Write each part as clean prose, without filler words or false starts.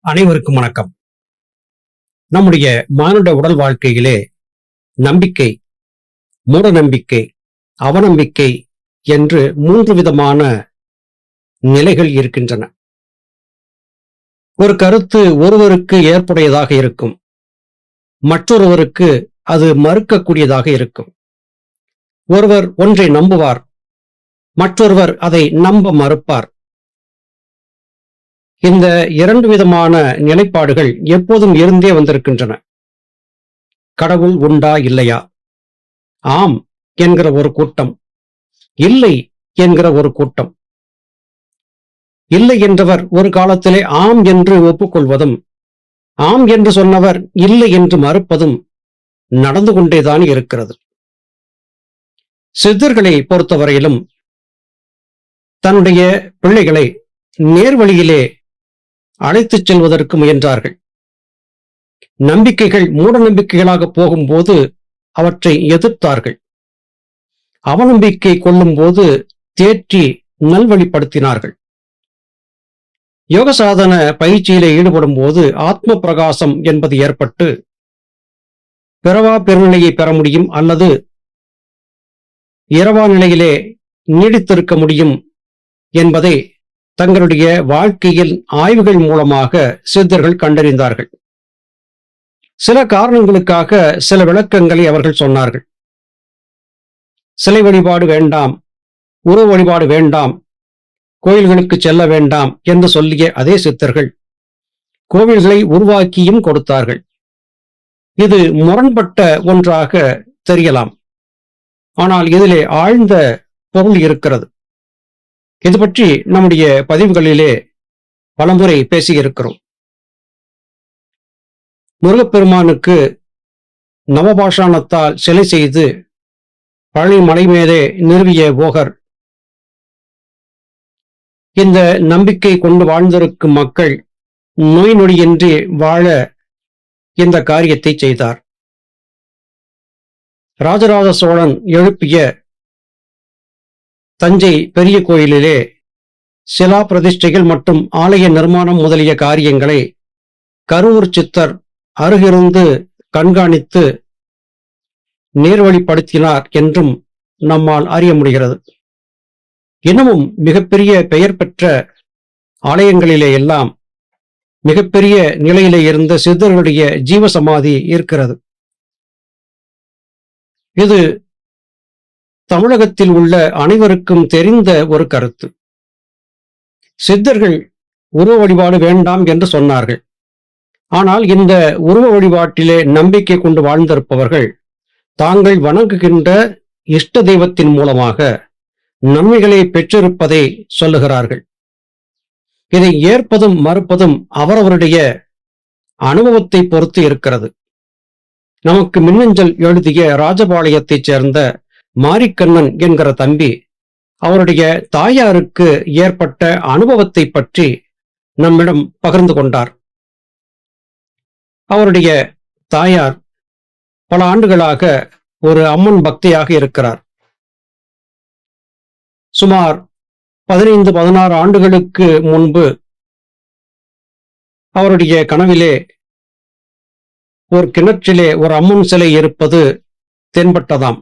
அனைவருக்கும் வணக்கம். நம்முடைய மானுட உடல் வாழ்க்கையிலே நம்பிக்கை, மூட நம்பிக்கை, அவநம்பிக்கை என்று 3 விதமான நிலைகள் இருக்கின்றன. ஒரு கருத்து ஒருவருக்கு ஏற்புடையதாக இருக்கும், மற்றொருவருக்கு அது மறுக்கக்கூடியதாக இருக்கும். ஒருவர் ஒன்றை நம்புவார், மற்றொருவர் அதை நம்ப மறுப்பார். இந்த 2 விதமான நிலைப்பாடுகள் எப்போதும் இருந்தே வந்திருக்கின்றன. கடவுள் உண்டா இல்லையா? ஆம் என்கிற ஒரு கூட்டம், இல்லை என்கிற ஒரு கூட்டம். இல்லை என்றவர் ஒரு காலத்திலே ஆம் என்று ஒப்புக்கொள்வதும், ஆம் என்று சொன்னவர் இல்லை என்று மறுப்பதும் நடந்து கொண்டேதான் இருக்கிறது. சித்தர்களை பொறுத்தவரையிலும் தன்னுடைய பிள்ளைகளை நேர்வழியிலே அழைத்துச் செல்வதற்கு முயன்றார்கள். நம்பிக்கைகள் மூட நம்பிக்கைகளாக போகும்போது அவற்றை எதிர்த்தார்கள். அவநம்பிக்கை கொள்ளும் போது தேற்றி நல்வழிப்படுத்தினார்கள். யோக சாதன பயிற்சியிலே ஈடுபடும் போது ஆத்ம பிரகாசம் என்பது ஏற்பட்டு பிறவா பெருநிலையை பெற முடியும், அல்லது இரவா நிலையிலே நீடித்திருக்க முடியும் என்பதை தங்களுடைய வாழ்க்கையில் ஆய்வுகள் மூலமாக சித்தர்கள் கண்டறிந்தார்கள். சில காரணங்களுக்காக சில விளக்கங்களை அவர்கள் சொன்னார்கள். சிலை வழிபாடு வேண்டாம், உருவ வழிபாடு வேண்டாம், கோயில்களுக்கு செல்ல வேண்டாம் என்று சொல்லிய அதே சித்தர்கள் கோவில்களை உருவாக்கியும் கொடுத்தார்கள். இது முரண்பட்ட ஒன்றாக தெரியலாம், ஆனால் இதிலே ஆழ்ந்த பொருள் இருக்கிறது. இது பற்றி நம்முடைய பதிவுகளிலே பலமுறை பேசியிருக்கிறோம். முருகப்பெருமானுக்கு நவபாஷாணத்தால் சிலை செய்து பழனி மலை மேலே நிறுவிய போகர் இந்த நம்பிக்கை கொண்டு வாழ்ந்திருக்கும் மக்கள் நோய் நொடியின்றி வாழ இந்த காரியத்தை செய்தார். ராஜராஜ சோழன் எழுப்பிய தஞ்சை பெரிய கோயிலிலே சிலா பிரதிஷ்டைகள் மற்றும் ஆலய நிர்மாணம் முதலிய காரியங்களை கரூர் சித்தர் அருகிருந்து கண்காணித்து நேர்வழிப்படுத்தினார் என்றும் நம்மால் அறிய முடிகிறது. இன்னமும் மிகப்பெரிய பெயர் பெற்ற ஆலயங்களிலே எல்லாம் மிகப்பெரிய நிலையிலே இருந்த சித்தர்களுடைய ஜீவசமாதி இருக்கிறது. இது தமிழகத்தில் உள்ள அனைவருக்கும் தெரிந்த ஒரு கருத்து. சித்தர்கள் உருவ வழிபாடு வேண்டாம் என்று சொன்னார்கள். ஆனால் இந்த உருவ வழிபாட்டிலே நம்பிக்கை கொண்டு வாழ்ந்திருப்பவர்கள் தாங்கள் வணங்குகின்ற இஷ்ட தெய்வத்தின் மூலமாக நன்மைகளை பெற்றிருப்பதை சொல்லுகிறார்கள். இதை ஏற்பதும் மறுப்பதும் அவரவருடைய அனுபவத்தை பொறுத்து இருக்கிறது. நமக்கு மின்னஞ்சல் எழுதிய ராஜபாளையத்தைச் சேர்ந்த மாரிக்கண்ணன் என்கிற தம்பி அவருடைய தாயாருக்கு ஏற்பட்ட அனுபவத்தை பற்றி நம்மிடம் பகிர்ந்து கொண்டார். அவருடைய தாயார் பல ஆண்டுகளாக ஒரு அம்மன் பக்தியாக இருக்கிறார். சுமார் 15-16 ஆண்டுகளுக்கு முன்பு அவருடைய கனவிலே ஒரு கிணற்றிலே ஒரு அம்மன் சிலை இருப்பது தென்பட்டதாம்.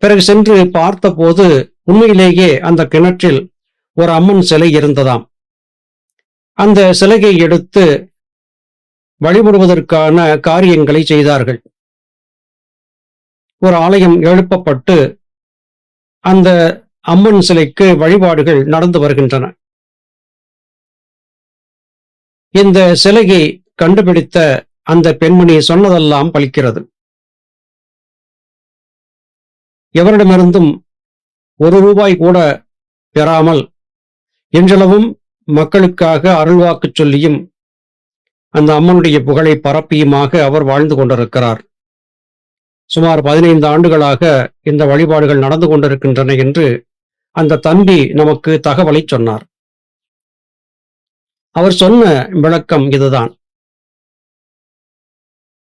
பிறகு சென்று பார்த்தபோது உண்மையிலேயே அந்த கிணற்றில் ஒரு அம்மன் சிலை இருந்ததாம். அந்த சிலையை எடுத்து வழிபடுவதற்கான காரியங்களை செய்தார்கள். ஒரு ஆலயம் எழுப்பப்பட்டு அந்த அம்மன் சிலைக்கு வழிபாடுகள் நடந்து வருகின்றன. இந்த சிலையை கண்டுபிடித்த அந்த பெண்மணி சொன்னதெல்லாம் பலிக்கிறது. எவரிடமிருந்தும் ₹1 கூட பெறாமல் இன்றளவும் மக்களுக்காக அருள்வாக்கு சொல்லியும் அந்த அம்மனுடைய புகழை பரப்பியுமாக அவர் வாழ்ந்து கொண்டிருக்கிறார். சுமார் 15 ஆண்டுகளாக இந்த வழிபாடுகள் நடந்து கொண்டிருக்கின்றன என்று அந்த தம்பி நமக்கு தகவலை சொன்னார். அவர் சொன்ன விளக்கம் இதுதான்.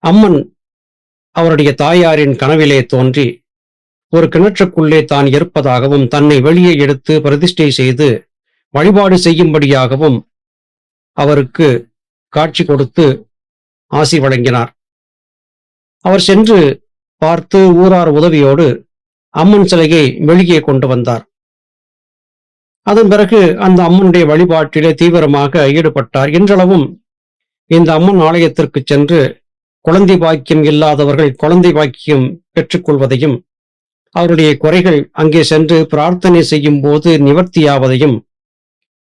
அம்மன் அவருடைய தாயாரின் கனவிலே தோன்றி ஒரு கிணற்றுக்குள்ளே தான் இருப்பதாகவும் தன்னை வெளியே எடுத்து பிரதிஷ்டை செய்து வழிபாடு செய்யும்படியாகவும் அவருக்கு காட்சி கொடுத்து ஆசி வழங்கினார். அவர் சென்று பார்த்து ஊரார் உதவியோடு அம்மன் சிலையை வெளியே கொண்டு வந்தார். அதன் பிறகு அந்த அம்மனுடைய வழிபாட்டிலே தீவிரமாக ஈடுபட்டார். இன்றளவும் இந்த அம்மன் ஆலயத்திற்கு சென்று குழந்தை பாக்கியம் இல்லாதவர்கள் குழந்தை பாக்கியம் பெற்றுக்கொள்வதையும் அவருடைய குறைகள் அங்கே சென்று பிரார்த்தனை செய்யும் போது நிவர்த்தியாவதையும்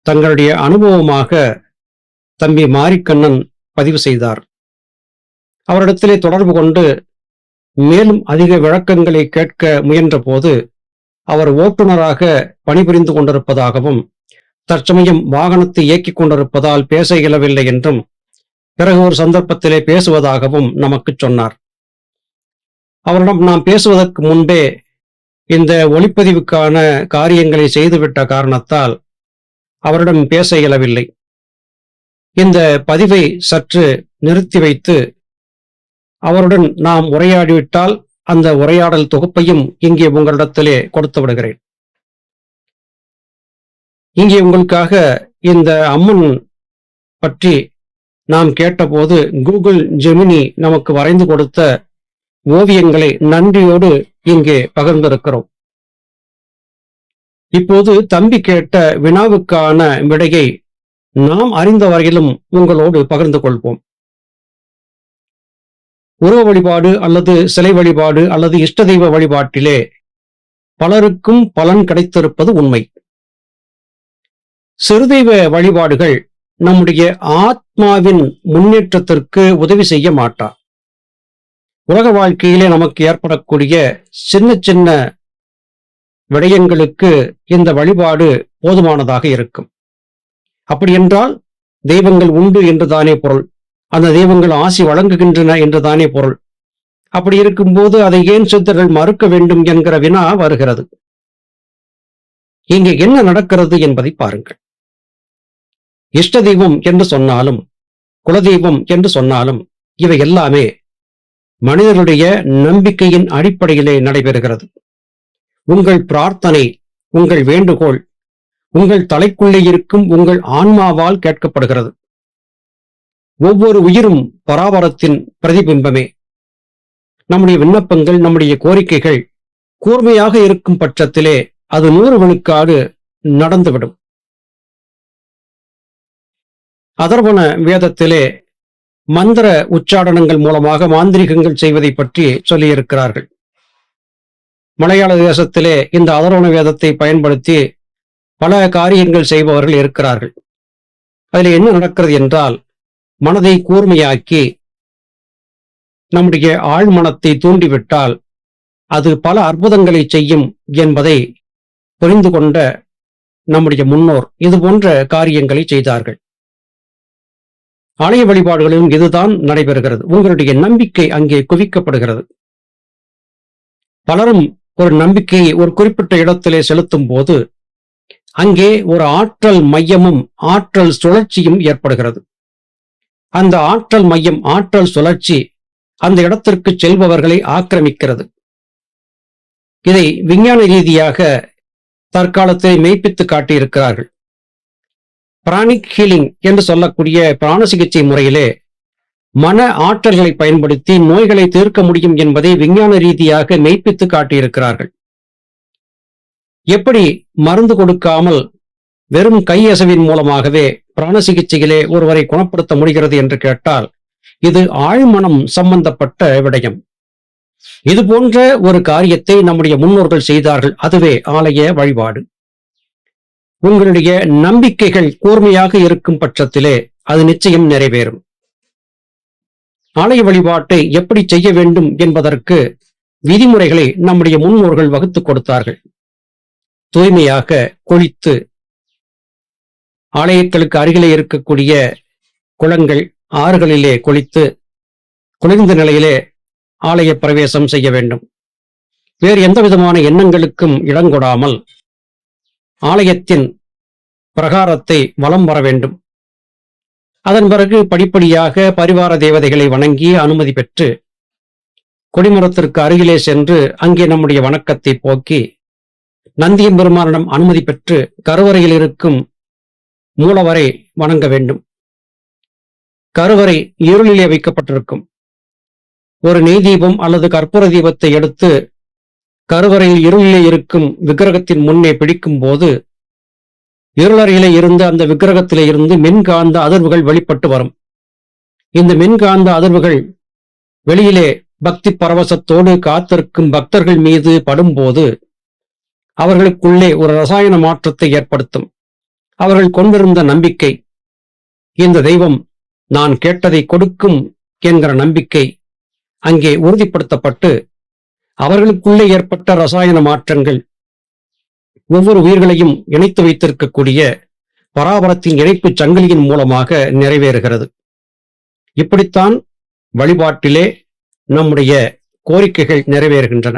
தங்களுடைய அனுபவமாக தம்பி மாரிக்கண்ணன் பதிவு செய்தார். அவரிடத்திலே தொடர்பு கொண்டு மேலும் அதிக விளக்கங்களை கேட்க முயன்ற போது அவர் ஓட்டுநராக பணிபுரிந்து கொண்டிருப்பதாகவும் தற்சமயம் வாகனத்தை இயக்கிக் கொண்டிருப்பதால் பேச இயலவில்லை என்றும் பிறகு ஒரு சந்தர்ப்பத்திலே பேசுவதாகவும் நமக்கு சொன்னார். அவரிடம் நாம் பேசுவதற்கு முன்பே இந்த ஒளிப்பதிவுக்கான காரியங்களை செய்துவிட்ட காரணத்தால் அவரிடம் பேச இயலவில்லை. இந்த பதிவை சற்று நிறுத்தி வைத்து அவருடன் நாம் உரையாடிவிட்டால் அந்த உரையாடல் தொகுப்பையும் இங்கே உங்களிடத்திலே கொடுத்து விடுகிறேன். இங்கே உங்களுக்காக இந்த அம்மன் பற்றி நாம் கேட்டபோது கூகுள் ஜெமினி நமக்கு வரைந்து கொடுத்த ஓவியங்களை நன்றியோடு இங்கே பகிர்ந்திருக்கிறோம். இப்போது தம்பி கேட்ட வினாவுக்கான விடையை நாம் அறிந்த வரையிலும் உங்களோடு பகிர்ந்து கொள்வோம். உருவ வழிபாடு அல்லது சிலை வழிபாடு அல்லது இஷ்ட தெய்வ வழிபாட்டிலே பலருக்கும் பலன் கிடைத்திருப்பது உண்மை. சிறுதெய்வ வழிபாடுகள் நம்முடைய ஆத்மாவின் முன்னேற்றத்திற்கு உதவி செய்ய மாட்டா. உலக வாழ்க்கையிலே நமக்கு ஏற்படக்கூடிய சின்ன சின்ன விடயங்களுக்கு இந்த வழிபாடு போதுமானதாக இருக்கும். அப்படி என்றால் தெய்வங்கள் உண்டு என்றுதானே பொருள். அந்த தெய்வங்கள் ஆசி வழங்குகின்றன என்றுதானே பொருள். அப்படி இருக்கும்போது அதை ஏன் சித்தர்கள் மறுக்க வேண்டும் என்கிற வினா வருகிறது. இங்கே என்ன நடக்கிறது என்பதை பாருங்கள். இஷ்ட தெய்வம் என்று சொன்னாலும் குலதெய்வம் என்று சொன்னாலும் இவை எல்லாமே மனிதனுடைய நம்பிக்கையின் அடிப்படையிலே நடைபெறுகிறது. உங்கள் பிரார்த்தனை, உங்கள் வேண்டுகோள் உங்கள் தலைக்குள்ளே இருக்கும் உங்கள் ஆன்மாவால் கேட்கப்படுகிறது. ஒவ்வொரு உயிரும் பராபரத்தின் பிரதிபிம்பமே. நம்முடைய விண்ணப்பங்கள், நம்முடைய கோரிக்கைகள் கூர்மையாக இருக்கும் பட்சத்திலே அது 100 விழுக்காடு நடந்துவிடும். அதர்வன வேதத்திலே மந்திர உச்சாடனங்கள் மூலமாக மாந்திரிகங்கள் செய்வதை பற்றி சொல்லியிருக்கிறார்கள். மலையாள தேசத்திலே இந்த அதர்வன வேதத்தை பயன்படுத்தி பல காரியங்கள் செய்பவர்கள் இருக்கிறார்கள். அதில் என்ன நடக்கிறது என்றால், மனதை கூர்மையாக்கி நம்முடைய ஆழ்மனத்தை தூண்டிவிட்டால் அது பல அற்புதங்களை செய்யும் என்பதை புரிந்து கொண்ட நம்முடைய முன்னோர் இது போன்ற காரியங்களை செய்தார்கள். ஆலய வழிபாடுகளிலும் இதுதான் நடைபெறுகிறது. உங்களுடைய நம்பிக்கை அங்கே குவிக்கப்படுகிறது. பலரும் ஒரு நம்பிக்கையை ஒரு குறிப்பிட்ட இடத்திலே செலுத்தும் போது அங்கே ஒரு ஆற்றல் மையமும் ஆற்றல் சுழற்சியும் ஏற்படுகிறது. அந்த ஆற்றல் மையம், ஆற்றல் சுழற்சி அந்த இடத்திற்கு செல்பவர்களை ஆக்கிரமிக்கிறது. இதை விஞ்ஞான ரீதியாக தற்காலத்தை மெய்ப்பித்து காட்டியிருக்கிறார்கள். பிராணிக் ஹீலிங் என்று சொல்லக்கூடிய பிராண சிகிச்சை முறையிலே மன ஆற்றல்களை பயன்படுத்தி நோய்களை தீர்க்க முடியும் என்பதை விஞ்ஞான ரீதியாக மெய்ப்பித்து காட்டியிருக்கிறார்கள். எப்படி மருந்து கொடுக்காமல் வெறும் கையசைவின் மூலமாகவே பிராண சிகிச்சையிலே ஒருவரை குணப்படுத்த முடிகிறது என்று கேட்டால் இது ஆழ்மனம் சம்பந்தப்பட்ட விடயம். இது போன்ற ஒரு காரியத்தை நம்முடைய முன்னோர்கள் செய்தார்கள். அதுவே ஆலய வழிபாடு. உங்களுடைய நம்பிக்கைகள் கூர்மையாக இருக்கும் பட்சத்திலே அது நிச்சயம் நிறைவேறும். ஆலய வழிபாட்டை எப்படி செய்ய வேண்டும் என்பதற்கு விதிமுறைகளை நம்முடைய முன்னோர்கள் வகுத்துக் கொடுத்தார்கள். தூய்மையாக குளித்து ஆலயங்களுக்கு அருகிலே இருக்கக்கூடிய குளங்கள், ஆறுகளிலே குளித்து குளிர்ந்த நிலையிலே ஆலய பிரவேசம் செய்ய வேண்டும். வேறு எந்த விதமான எண்ணங்களுக்கும் இடங்கொடாமல் ஆலயத்தின் பிரகாரத்தை வலம் வர வேண்டும். அதன் பிறகு படிப்படியாக பரிவார தேவதைகளை வணங்கி அனுமதி பெற்று கொடிமரத்திற்கு அருகிலே சென்று அங்கே நம்முடைய வணக்கத்தை போக்கி நந்தியம் பெருமானிடம் அனுமதி பெற்று கருவறையில் இருக்கும் மூலவரை வணங்க வேண்டும். கருவறை இருளிலே வைக்கப்பட்டிருக்கும். ஒரு நெய் தீபம் அல்லது கற்பூர தீபத்தை எடுத்து கருவறையில் இருளிலே இருக்கும் விக்கிரகத்தின் முன்னே பிடிக்கும் போது இருளறையிலே இருந்து அந்த விக்கிரகத்திலே இருந்து மின்காந்த அதிர்வுகள் வெளிப்பட்டு வரும். இந்த மின்காந்த அதிர்வுகள் வெளியிலே பக்தி பரவசத்தோடு காத்திருக்கும் பக்தர்கள் மீது படும்போது அவர்களுக்குள்ளே ஒரு ரசாயன மாற்றத்தை ஏற்படுத்தும். அவர்கள் கொண்டிருந்த நம்பிக்கை, இந்த தெய்வம் நான் கேட்டதை கொடுக்கும் என்கிற நம்பிக்கை அங்கே உறுதிப்படுத்தப்பட்டு அவர்களுக்குள்ளே ஏற்பட்ட ரசாயன மாற்றங்கள் ஒவ்வொரு உயிர்களையும் இணைத்து வைத்திருக்கக்கூடிய பராபரத்தின் இணைப்புச் சங்கிலியின் மூலமாக நிறைவேறுகிறது. இப்படித்தான் வழிபாட்டிலே நம்முடைய கோரிக்கைகள் நிறைவேறுகின்றன.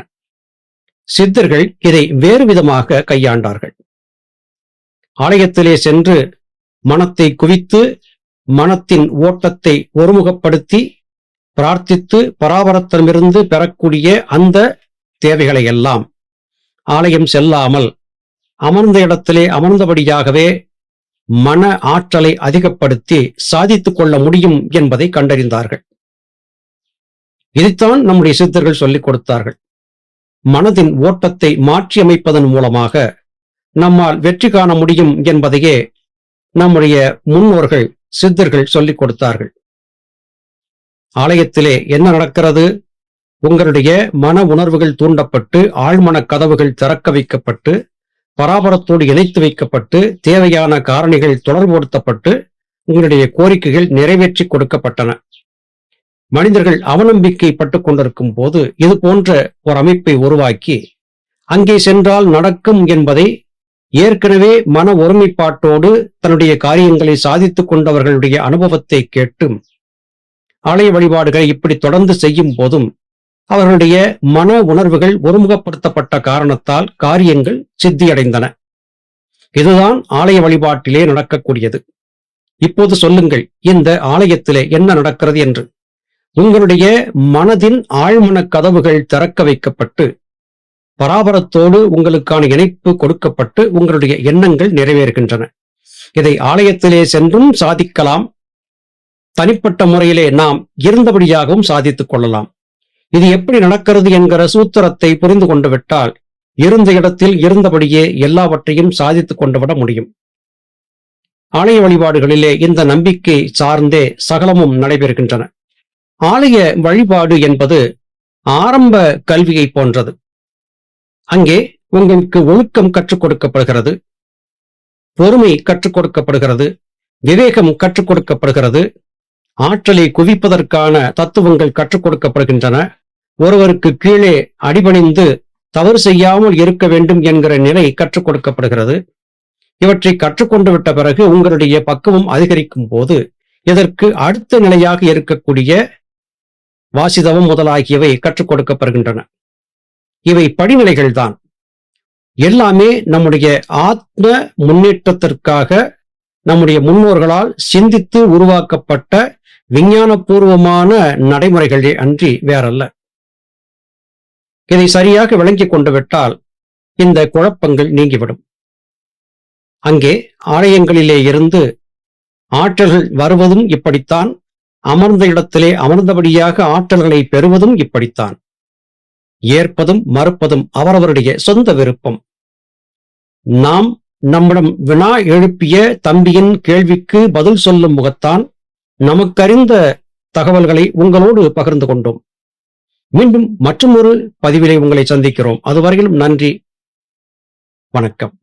சித்தர்கள் இதை வேறு விதமாக கையாண்டார்கள். ஆலயத்திலே சென்று மனத்தை குவித்து மனத்தின் ஓட்டத்தை ஒருமுகப்படுத்தி பிரார்த்தித்து பராபரத்திடமிருந்து பெறக்கூடிய அந்த தேவைகளை எல்லாம் ஆலயம் செல்லாமல் அமர்ந்த இடத்திலே அமர்ந்தபடியாகவே மன ஆற்றலை அதிகப்படுத்தி சாதித்துக் கொள்ள முடியும் என்பதை கண்டறிந்தார்கள். இதைத்தான் நம்முடைய சித்தர்கள் சொல்லிக் கொடுத்தார்கள். மனதின் ஓட்டத்தை மாற்றியமைப்பதன் மூலமாக நம்மால் வெற்றி காண முடியும் என்பதையே நம்முடைய முன்னோர்கள் சித்தர்கள் சொல்லிக் கொடுத்தார்கள். ஆலயத்திலே என்ன நடக்கிறது? உங்களுடைய மன உணர்வுகள் தூண்டப்பட்டு ஆழ்மன கதவுகள் திறக்க வைக்கப்பட்டு பராபரத்தோடு இணைத்து வைக்கப்பட்டு தேவையான காரணிகள் தொடர்புபடுத்தப்பட்டு உங்களுடைய கோரிக்கைகள் நிறைவேற்றி கொடுக்கப்பட்டன. மனிதர்கள் அவநம்பிக்கை பட்டுக் கொண்டிருக்கும் போது இது போன்ற ஒரு அமைப்பை உருவாக்கி அங்கே சென்றால் நடக்கும் என்பதை ஏற்கனவே மன ஒருமைப்பாட்டோடு தன்னுடைய காரியங்களை சாதித்துக் கொண்டவர்களுடைய அனுபவத்தை கேட்டு ஆலய வழிபாடுகளை இப்படி தொடர்ந்து செய்யும் போதும் அவர்களுடைய மன உணர்வுகள் ஒருமுகப்படுத்தப்பட்ட காரணத்தால் காரியங்கள் சித்தியடைந்தன. இதுதான் ஆலய வழிபாட்டிலே நடக்கக்கூடியது. இப்போது சொல்லுங்கள், இந்த ஆலயத்திலே என்ன நடக்கிறது என்று. உங்களுடைய மனதின் ஆழ்மன கதவுகள் திறக்க வைக்கப்பட்டு பராபரத்தோடு உங்களுக்கான இணைப்பு கொடுக்கப்பட்டு உங்களுடைய எண்ணங்கள் நிறைவேறுகின்றன. இதை ஆலயத்திலே சென்றும் சாதிக்கலாம். தனிப்பட்ட முறையிலே நாம் இருந்தபடியாகவும் சாதித்துக் கொள்ளலாம். இது எப்படி நடக்கிறது என்கிற சூத்திரத்தை புரிந்து கொண்டு விட்டால் இருந்த இடத்தில் இருந்தபடியே எல்லாவற்றையும் சாதித்துக் கொண்டு விட முடியும். ஆலய வழிபாடுகளிலே இந்த நம்பிக்கை சார்ந்தே சகலமும் நடைபெறுகின்றன. ஆலய வழிபாடு என்பது ஆரம்ப கல்வியை போன்றது. அங்கே உங்களுக்கு ஒழுக்கம் கற்றுக் கொடுக்கப்படுகிறது, பொறுமை கற்றுக் கொடுக்கப்படுகிறது, விவேகம் கற்றுக் கொடுக்கப்படுகிறது, ஆற்றலை குவிப்பதற்கான தத்துவங்கள் கற்றுக் கொடுக்கப்படுகின்றன. ஒருவருக்கு கீழே அடிபணிந்து தவறு செய்யாமல் இருக்க வேண்டும் என்கிற நிலை கற்றுக் கொடுக்கப்படுகிறது. இவற்றை கற்றுக்கொண்டு விட்ட பிறகு உங்களுடைய பக்குவம் அதிகரிக்கும் போது இதற்கு அடுத்த நிலையாக இருக்கக்கூடிய வாசிதவம் முதலாகியவை கற்றுக் கொடுக்கப்படுகின்றன. இவை படிநிலைகள் தான். எல்லாமே நம்முடைய ஆத்ம முன்னேற்றத்திற்காக நம்முடைய முன்னோர்களால் சிந்தித்து உருவாக்கப்பட்ட விஞ்ஞானபூர்வமான நடைமுறைகளே அன்றி வேறல்ல. இதை சரியாக விளங்கிக் கொண்டு விட்டால் இந்த குழப்பங்கள் நீங்கிவிடும். அங்கே ஆலயங்களிலே இருந்து ஆற்றல்கள் வருவதும் இப்படித்தான், அமர்ந்த இடத்திலே அமர்ந்தபடியாக ஆற்றல்களை பெறுவதும் இப்படித்தான். ஏற்பதும் மறுப்பதும் அவரவருடைய சொந்த விருப்பம். நாம் நம்மிடம் வினா எழுப்பிய தம்பியின் கேள்விக்கு பதில் சொல்லும் முகத்தான் நமக்கறிந்த தகவல்களை உங்களோடு பகிர்ந்து கொண்டோம். மீண்டும் மற்றொரு பதிவிலே உங்களை சந்திக்கிறோம். அதுவரையிலும் நன்றி, வணக்கம்.